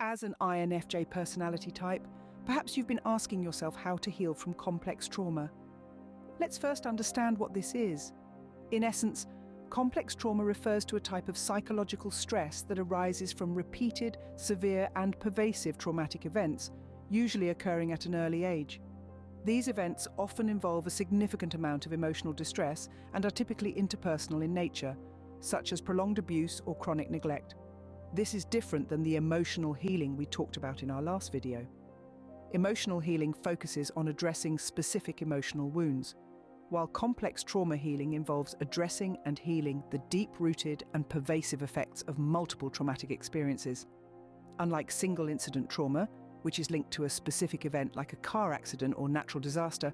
As an INFJ personality type, perhaps you've been asking yourself how to heal from complex trauma. Let's first understand what this is. In essence, complex trauma refers to a type of psychological stress that arises from repeated, severe and pervasive traumatic events, usually occurring at an early age. These events often involve a significant amount of emotional distress and are typically interpersonal in nature, such as prolonged abuse or chronic neglect. This is different than the emotional healing we talked about in our last video. Emotional healing focuses on addressing specific emotional wounds, while complex trauma healing involves addressing and healing the deep-rooted and pervasive effects of multiple traumatic experiences. Unlike single-incident trauma, which is linked to a specific event like a car accident or natural disaster,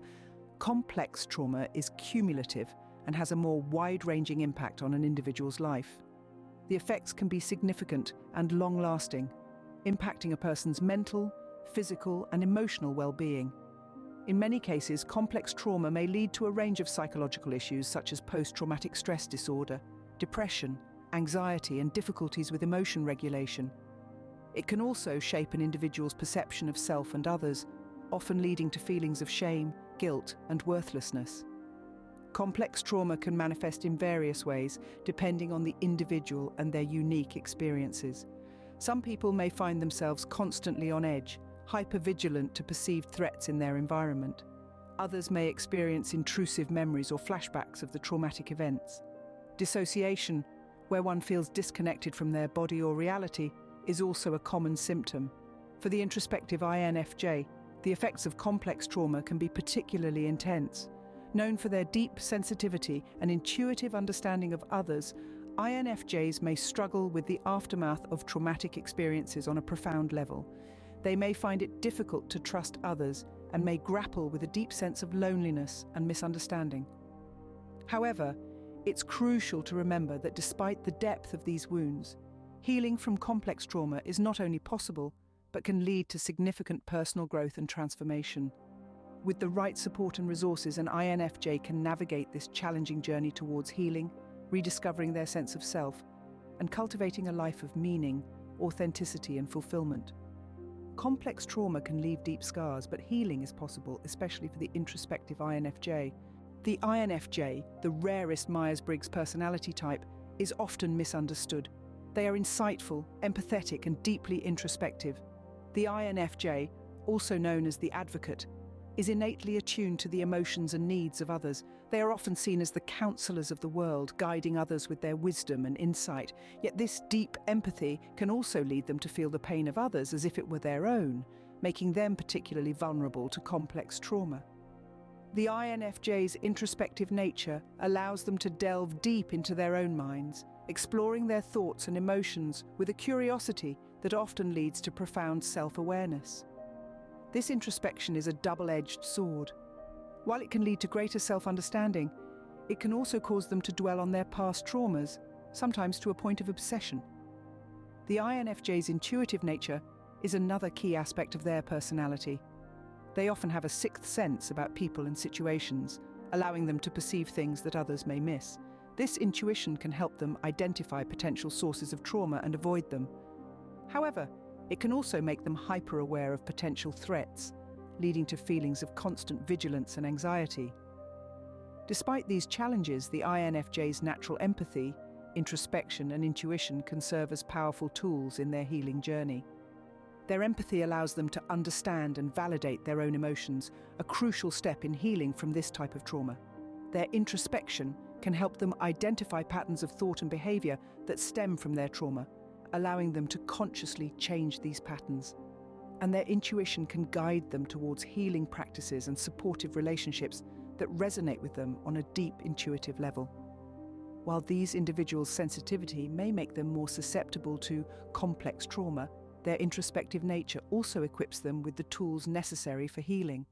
complex trauma is cumulative and has a more wide-ranging impact on an individual's life. The effects can be significant and long-lasting, impacting a person's mental, physical, and emotional well-being. In many cases, complex trauma may lead to a range of psychological issues such as post-traumatic stress disorder, depression, anxiety, and difficulties with emotion regulation. It can also shape an individual's perception of self and others, often leading to feelings of shame, guilt, and worthlessness. Complex trauma can manifest in various ways, depending on the individual and their unique experiences. Some people may find themselves constantly on edge, hypervigilant to perceived threats in their environment. Others may experience intrusive memories or flashbacks of the traumatic events. Dissociation, where one feels disconnected from their body or reality, is also a common symptom. For the introspective INFJ, the effects of complex trauma can be particularly intense. Known for their deep sensitivity and intuitive understanding of others, INFJs may struggle with the aftermath of traumatic experiences on a profound level. They may find it difficult to trust others and may grapple with a deep sense of loneliness and misunderstanding. However, it's crucial to remember that despite the depth of these wounds, healing from complex trauma is not only possible, but can lead to significant personal growth and transformation. With the right support and resources, an INFJ can navigate this challenging journey towards healing, rediscovering their sense of self, and cultivating a life of meaning, authenticity, and fulfillment. Complex trauma can leave deep scars, but healing is possible, especially for the introspective INFJ. The INFJ, the rarest Myers-Briggs personality type, is often misunderstood. They are insightful, empathetic, and deeply introspective. The INFJ, also known as the advocate, is innately attuned to the emotions and needs of others. They are often seen as the counselors of the world, guiding others with their wisdom and insight. Yet this deep empathy can also lead them to feel the pain of others as if it were their own, making them particularly vulnerable to complex trauma. The INFJ's introspective nature allows them to delve deep into their own minds, exploring their thoughts and emotions with a curiosity that often leads to profound self-awareness. This introspection is a double-edged sword. While it can lead to greater self-understanding, it can also cause them to dwell on their past traumas, sometimes to a point of obsession. The INFJ's intuitive nature is another key aspect of their personality. They often have a sixth sense about people and situations, allowing them to perceive things that others may miss. This intuition can help them identify potential sources of trauma and avoid them. However, it can also make them hyper-aware of potential threats, leading to feelings of constant vigilance and anxiety. Despite these challenges, the INFJ's natural empathy, introspection, and intuition can serve as powerful tools in their healing journey. Their empathy allows them to understand and validate their own emotions, a crucial step in healing from this type of trauma. Their introspection can help them identify patterns of thought and behavior that stem from their trauma, allowing them to consciously change these patterns. And their intuition can guide them towards healing practices and supportive relationships that resonate with them on a deep intuitive level. While these individuals' sensitivity may make them more susceptible to complex trauma, their introspective nature also equips them with the tools necessary for healing.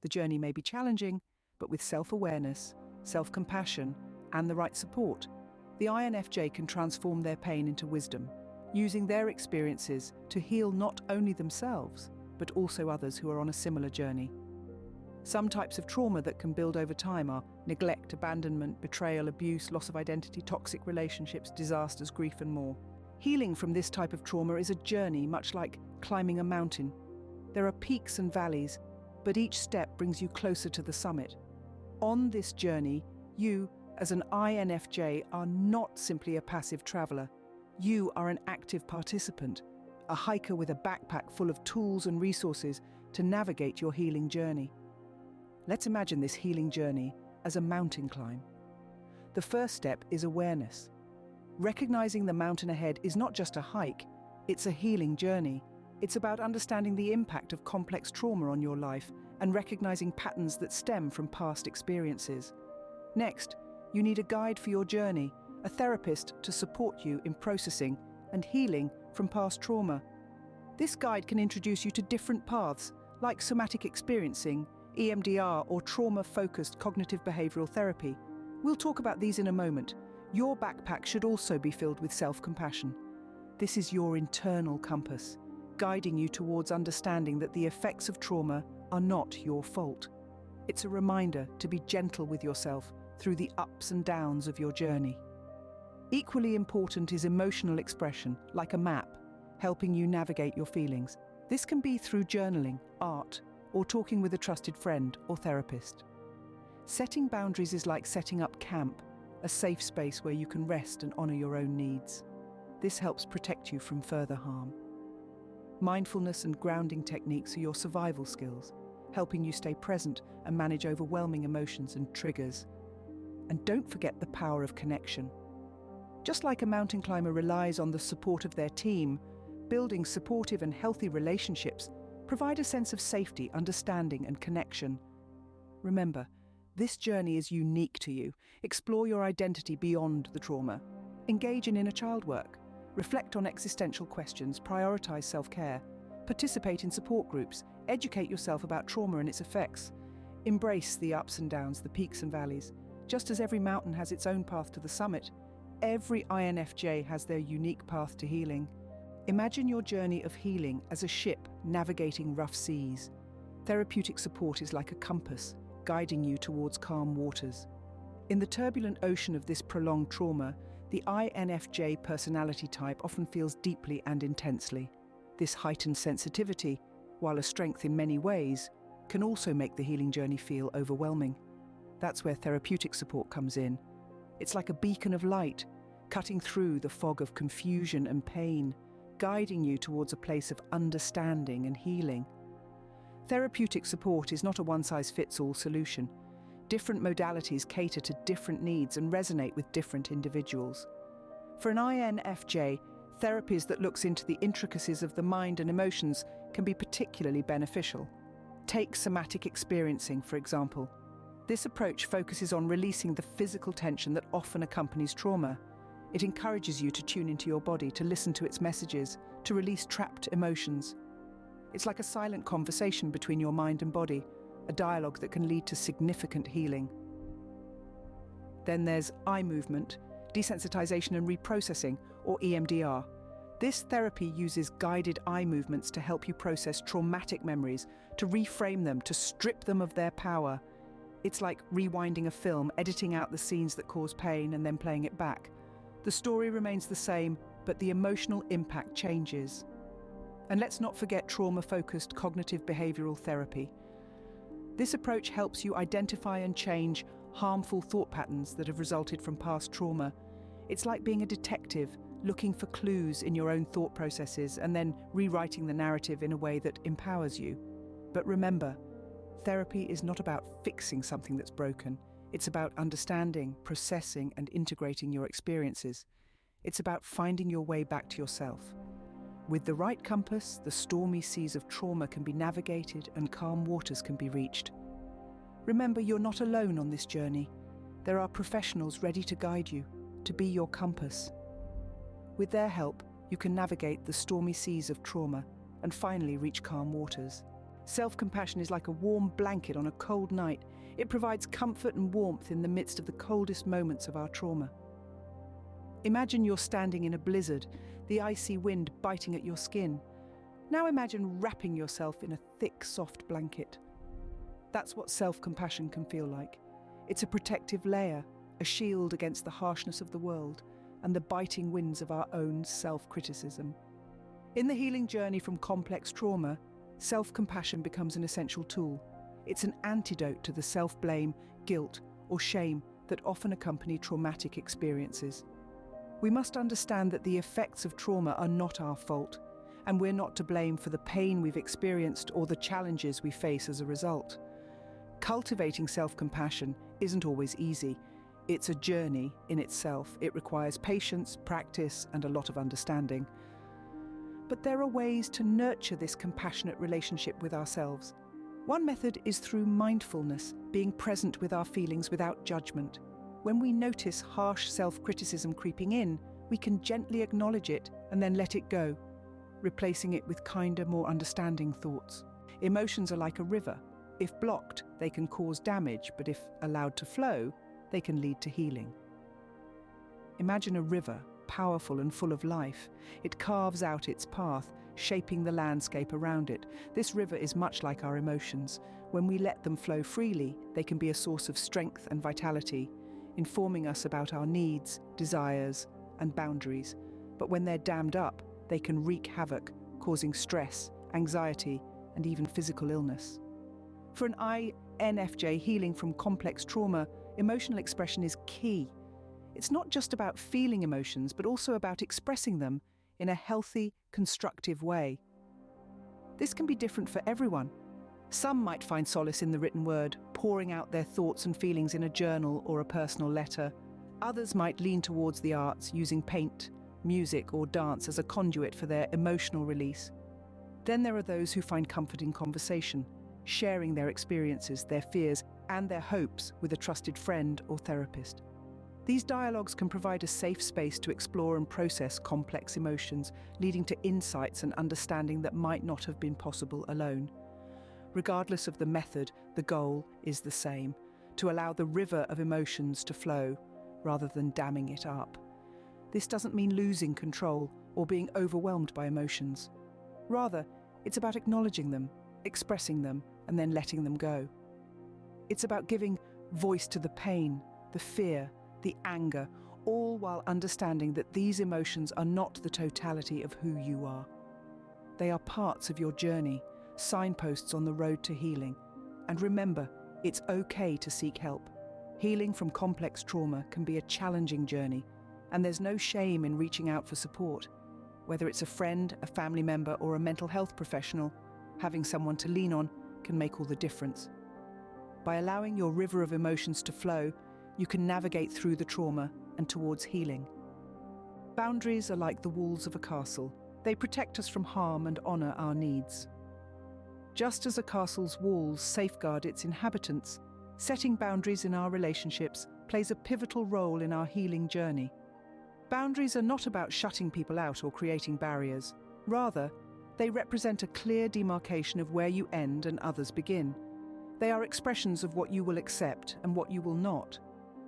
The journey may be challenging, but with self-awareness, self-compassion, and the right support, the INFJ can transform their pain into wisdom, using their experiences to heal not only themselves, but also others who are on a similar journey. Some types of trauma that can build over time are neglect, abandonment, betrayal, abuse, loss of identity, toxic relationships, disasters, grief, and more. Healing from this type of trauma is a journey, much like climbing a mountain. There are peaks and valleys, but each step brings you closer to the summit. On this journey, you, as an INFJ, are not simply a passive traveler. You are an active participant, a hiker with a backpack full of tools and resources to navigate your healing journey. Let's imagine this healing journey as a mountain climb. The first step is awareness. Recognizing the mountain ahead is not just a hike, it's a healing journey. It's about understanding the impact of complex trauma on your life and recognizing patterns that stem from past experiences. Next, you need a guide for your journey, a therapist to support you in processing and healing from past trauma. This guide can introduce you to different paths, like somatic experiencing, EMDR, or trauma-focused cognitive behavioral therapy. We'll talk about these in a moment. Your backpack should also be filled with self-compassion. This is your internal compass, guiding you towards understanding that the effects of trauma are not your fault. It's a reminder to be gentle with yourself through the ups and downs of your journey. Equally important is emotional expression, like a map, helping you navigate your feelings. This can be through journaling, art, or talking with a trusted friend or therapist. Setting boundaries is like setting up camp, a safe space where you can rest and honor your own needs. This helps protect you from further harm. Mindfulness and grounding techniques are your survival skills, helping you stay present and manage overwhelming emotions and triggers. And don't forget the power of connection. Just like a mountain climber relies on the support of their team, building supportive and healthy relationships provide a sense of safety, understanding, and connection. Remember, this journey is unique to you. Explore your identity beyond the trauma. Engage in inner child work. Reflect on existential questions. Prioritize self-care. Participate in support groups. Educate yourself about trauma and its effects. Embrace the ups and downs, the peaks and valleys. Just as every mountain has its own path to the summit, every INFJ has their unique path to healing. Imagine your journey of healing as a ship navigating rough seas. Therapeutic support is like a compass, guiding you towards calm waters. In the turbulent ocean of this prolonged trauma, the INFJ personality type often feels deeply and intensely. This heightened sensitivity, while a strength in many ways, can also make the healing journey feel overwhelming. That's where therapeutic support comes in. It's like a beacon of light, cutting through the fog of confusion and pain, guiding you towards a place of understanding and healing. Therapeutic support is not a one-size-fits-all solution. Different modalities cater to different needs and resonate with different individuals. For an INFJ, therapies that looks into the intricacies of the mind and emotions can be particularly beneficial. Take somatic experiencing, for example. This approach focuses on releasing the physical tension that often accompanies trauma. It encourages you to tune into your body, to listen to its messages, to release trapped emotions. It's like a silent conversation between your mind and body, a dialogue that can lead to significant healing. Then there's eye movement, desensitization and reprocessing, or EMDR. This therapy uses guided eye movements to help you process traumatic memories, to reframe them, to strip them of their power. It's like rewinding a film, editing out the scenes that cause pain and then playing it back. The story remains the same, but the emotional impact changes. And let's not forget trauma-focused cognitive behavioral therapy. This approach helps you identify and change harmful thought patterns that have resulted from past trauma. It's like being a detective, looking for clues in your own thought processes and then rewriting the narrative in a way that empowers you. But remember, therapy is not about fixing something that's broken. It's about understanding, processing, and integrating your experiences. It's about finding your way back to yourself. With the right compass, the stormy seas of trauma can be navigated and calm waters can be reached. Remember, you're not alone on this journey. There are professionals ready to guide you, to be your compass. With their help, you can navigate the stormy seas of trauma and finally reach calm waters. Self-compassion is like a warm blanket on a cold night. It provides comfort and warmth in the midst of the coldest moments of our trauma. Imagine you're standing in a blizzard, the icy wind biting at your skin. Now imagine wrapping yourself in a thick, soft blanket. That's what self-compassion can feel like. It's a protective layer, a shield against the harshness of the world, and the biting winds of our own self-criticism. In the healing journey from complex trauma, self-compassion becomes an essential tool. It's an antidote to the self-blame, guilt, or shame that often accompany traumatic experiences. We must understand that the effects of trauma are not our fault, and we're not to blame for the pain we've experienced or the challenges we face as a result. Cultivating self-compassion isn't always easy. It's a journey in itself. It requires patience, practice, and a lot of understanding. But there are ways to nurture this compassionate relationship with ourselves. One method is through mindfulness, being present with our feelings without judgment. When we notice harsh self-criticism creeping in, we can gently acknowledge it and then let it go, replacing it with kinder, more understanding thoughts. Emotions are like a river. If blocked, they can cause damage, but if allowed to flow, they can lead to healing. Imagine a river, powerful and full of life. It carves out its path, shaping the landscape around it. This river is much like our emotions. When we let them flow freely, they can be a source of strength and vitality, informing us about our needs, desires, and boundaries. But when they're dammed up, they can wreak havoc, causing stress, anxiety, and even physical illness. For an INFJ healing from complex trauma, emotional expression is key. It's not just about feeling emotions, but also about expressing them in a healthy, constructive way. This can be different for everyone. Some might find solace in the written word, pouring out their thoughts and feelings in a journal or a personal letter. Others might lean towards the arts, using paint, music, or dance as a conduit for their emotional release. Then there are those who find comfort in conversation, sharing their experiences, their fears, and their hopes with a trusted friend or therapist. These dialogues can provide a safe space to explore and process complex emotions, leading to insights and understanding that might not have been possible alone. Regardless of the method, the goal is the same: to allow the river of emotions to flow, rather than damming it up. This doesn't mean losing control or being overwhelmed by emotions. Rather, it's about acknowledging them, expressing them, and then letting them go. It's about giving voice to the pain, the fear, the anger, all while understanding that these emotions are not the totality of who you are. They are parts of your journey, signposts on the road to healing. And remember, it's okay to seek help. Healing from complex trauma can be a challenging journey, and there's no shame in reaching out for support. Whether it's a friend, a family member, or a mental health professional, having someone to lean on can make all the difference. By allowing your river of emotions to flow, you can navigate through the trauma and towards healing. Boundaries are like the walls of a castle. They protect us from harm and honor our needs. Just as a castle's walls safeguard its inhabitants, setting boundaries in our relationships plays a pivotal role in our healing journey. Boundaries are not about shutting people out or creating barriers. Rather, they represent a clear demarcation of where you end and others begin. They are expressions of what you will accept and what you will not.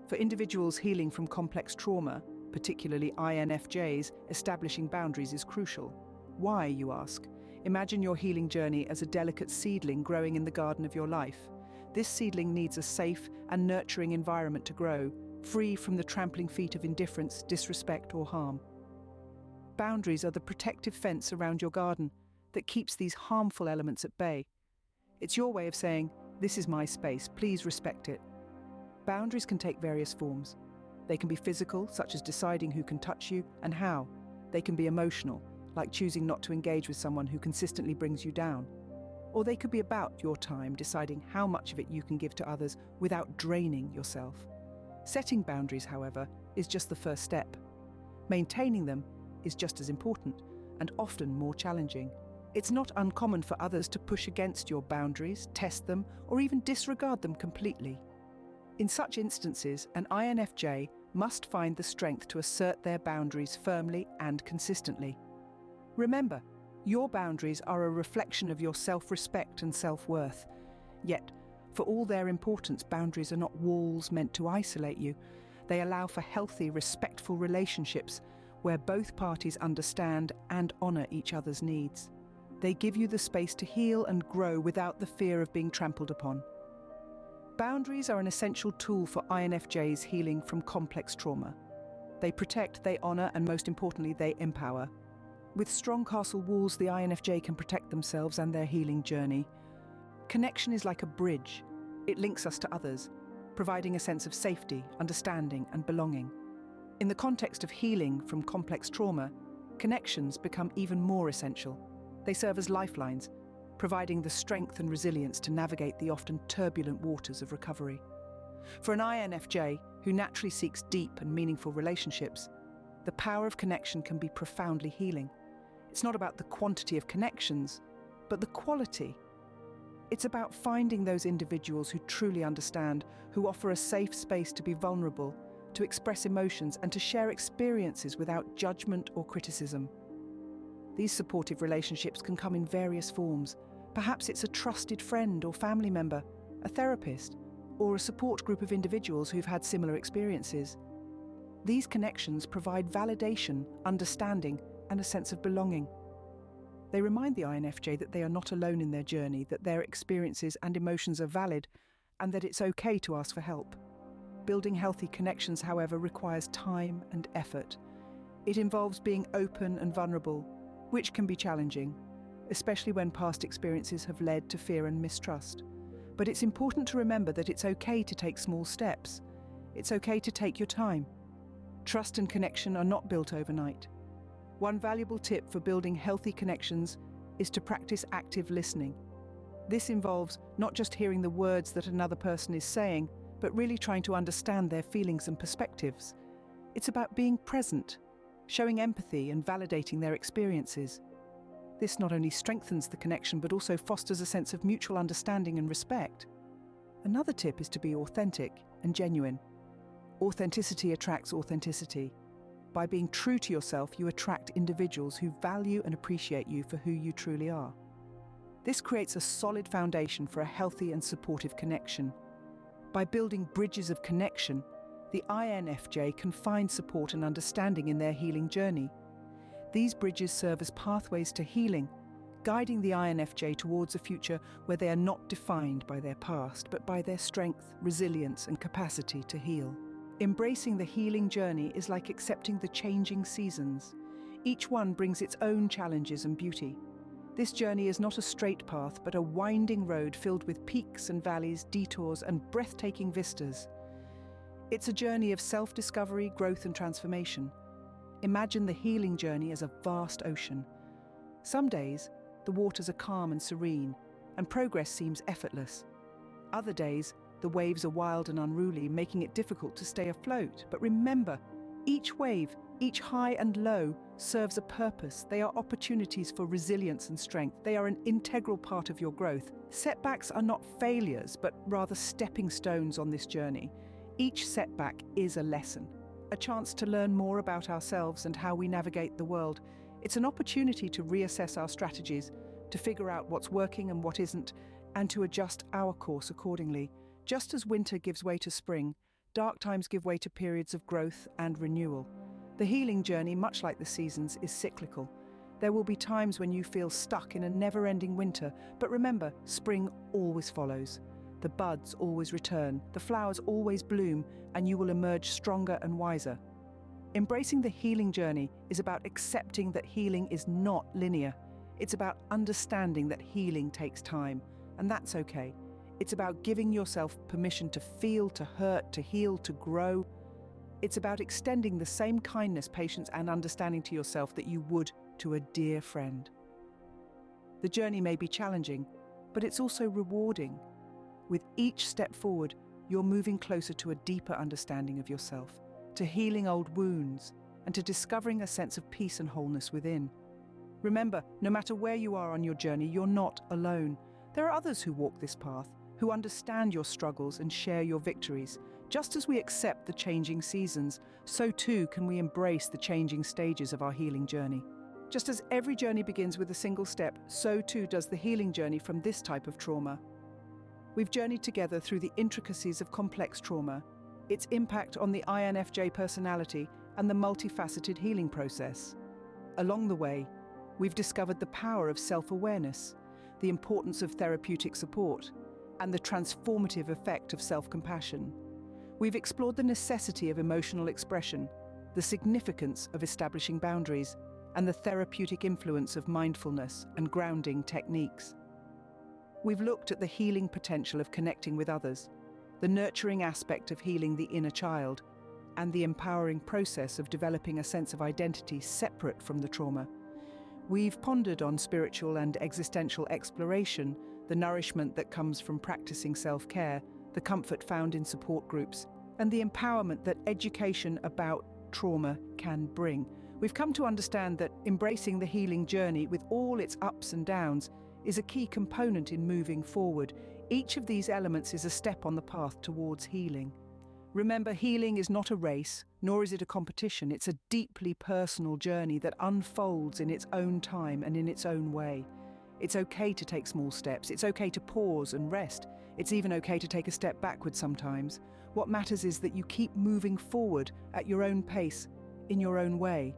For individuals healing from complex trauma, particularly INFJs, establishing boundaries is crucial. Why, you ask? Imagine your healing journey as a delicate seedling growing in the garden of your life. This seedling needs a safe and nurturing environment to grow, free from the trampling feet of indifference, disrespect, or harm. Boundaries are the protective fence around your garden that keeps these harmful elements at bay. It's your way of saying, "This is my space, please respect it." Boundaries can take various forms. They can be physical, such as deciding who can touch you and how. They can be emotional, like choosing not to engage with someone who consistently brings you down. Or they could be about your time, deciding how much of it you can give to others without draining yourself. Setting boundaries, however, is just the first step. Maintaining them is just as important and often more challenging. It's not uncommon for others to push against your boundaries, test them, or even disregard them completely. In such instances, an INFJ must find the strength to assert their boundaries firmly and consistently. Remember, your boundaries are a reflection of your self-respect and self-worth. Yet, for all their importance, boundaries are not walls meant to isolate you. They allow for healthy, respectful relationships where both parties understand and honor each other's needs. They give you the space to heal and grow without the fear of being trampled upon. Boundaries are an essential tool for INFJs healing from complex trauma. They protect, they honor, and most importantly, they empower. With strong castle walls, the INFJ can protect themselves and their healing journey. Connection is like a bridge. It links us to others, providing a sense of safety, understanding, and belonging. In the context of healing from complex trauma, connections become even more essential. They serve as lifelines, providing the strength and resilience to navigate the often turbulent waters of recovery. For an INFJ, who naturally seeks deep and meaningful relationships, the power of connection can be profoundly healing. It's not about the quantity of connections, but the quality. It's about finding those individuals who truly understand, who offer a safe space to be vulnerable, to express emotions, and to share experiences without judgment or criticism. These supportive relationships can come in various forms. Perhaps it's a trusted friend or family member, a therapist, or a support group of individuals who've had similar experiences. These connections provide validation, understanding, and a sense of belonging. They remind the INFJ that they are not alone in their journey, that their experiences and emotions are valid, and that it's okay to ask for help. Building healthy connections, however, requires time and effort. It involves being open and vulnerable, which can be challenging, especially when past experiences have led to fear and mistrust. But it's important to remember that it's okay to take small steps. It's okay to take your time. Trust and connection are not built overnight. One valuable tip for building healthy connections is to practice active listening. This involves not just hearing the words that another person is saying, but really trying to understand their feelings and perspectives. It's about being present, showing empathy and validating their experiences. This not only strengthens the connection, but also fosters a sense of mutual understanding and respect. Another tip is to be authentic and genuine. Authenticity attracts authenticity. By being true to yourself, you attract individuals who value and appreciate you for who you truly are. This creates a solid foundation for a healthy and supportive connection. By building bridges of connection, the INFJ can find support and understanding in their healing journey. These bridges serve as pathways to healing, guiding the INFJ towards a future where they are not defined by their past, but by their strength, resilience, and capacity to heal. Embracing the healing journey is like accepting the changing seasons. Each one brings its own challenges and beauty. This journey is not a straight path, but a winding road filled with peaks and valleys, detours, and breathtaking vistas. It's a journey of self-discovery, growth, and transformation. Imagine the healing journey as a vast ocean. Some days, the waters are calm and serene, and progress seems effortless. Other days, the waves are wild and unruly, making it difficult to stay afloat. But remember, each wave, each high and low, serves a purpose. They are opportunities for resilience and strength. They are an integral part of your growth. Setbacks are not failures, but rather stepping stones on this journey. Each setback is a lesson, a chance to learn more about ourselves and how we navigate the world. It's an opportunity to reassess our strategies, to figure out what's working and what isn't, and to adjust our course accordingly. Just as winter gives way to spring, dark times give way to periods of growth and renewal. The healing journey, much like the seasons, is cyclical. There will be times when you feel stuck in a never-ending winter, but remember, spring always follows. The buds always return, the flowers always bloom, and you will emerge stronger and wiser. Embracing the healing journey is about accepting that healing is not linear. It's about understanding that healing takes time, and that's okay. It's about giving yourself permission to feel, to hurt, to heal, to grow. It's about extending the same kindness, patience, and understanding to yourself that you would to a dear friend. The journey may be challenging, but it's also rewarding. With each step forward, you're moving closer to a deeper understanding of yourself, to healing old wounds, and to discovering a sense of peace and wholeness within. Remember, no matter where you are on your journey, you're not alone. There are others who walk this path, who understand your struggles and share your victories. Just as we accept the changing seasons, so too can we embrace the changing stages of our healing journey. Just as every journey begins with a single step, so too does the healing journey from this type of trauma. We've journeyed together through the intricacies of complex trauma, its impact on the INFJ personality, and the multifaceted healing process. Along the way, we've discovered the power of self-awareness, the importance of therapeutic support, and the transformative effect of self-compassion. We've explored the necessity of emotional expression, the significance of establishing boundaries, and the therapeutic influence of mindfulness and grounding techniques. We've looked at the healing potential of connecting with others, the nurturing aspect of healing the inner child, and the empowering process of developing a sense of identity separate from the trauma. We've pondered on spiritual and existential exploration, the nourishment that comes from practicing self-care, the comfort found in support groups, and the empowerment that education about trauma can bring. We've come to understand that embracing the healing journey with all its ups and downs is a key component in moving forward. Each of these elements is a step on the path towards healing. Remember, healing is not a race, nor is it a competition. It's a deeply personal journey that unfolds in its own time and in its own way. It's okay to take small steps. It's okay to pause and rest. It's even okay to take a step backward sometimes. What matters is that you keep moving forward at your own pace, in your own way.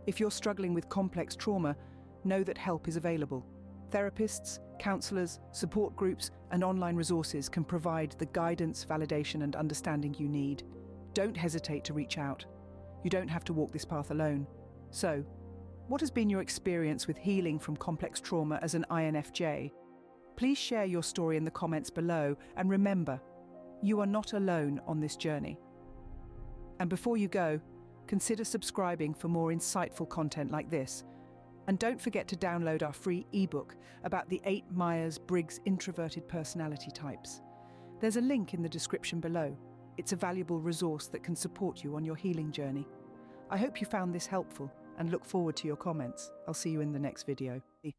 If you're struggling with complex trauma, know that help is available. Therapists, counselors, support groups, and online resources can provide the guidance, validation, and understanding you need. Don't hesitate to reach out. You don't have to walk this path alone. So, what has been your experience with healing from complex trauma as an INFJ? Please share your story in the comments below, and remember, you are not alone on this journey. And before you go, consider subscribing for more insightful content like this. And don't forget to download our free ebook about the 8 Myers-Briggs introverted personality types. There's a link in the description below. It's a valuable resource that can support you on your healing journey. I hope you found this helpful and look forward to your comments. I'll see you in the next video.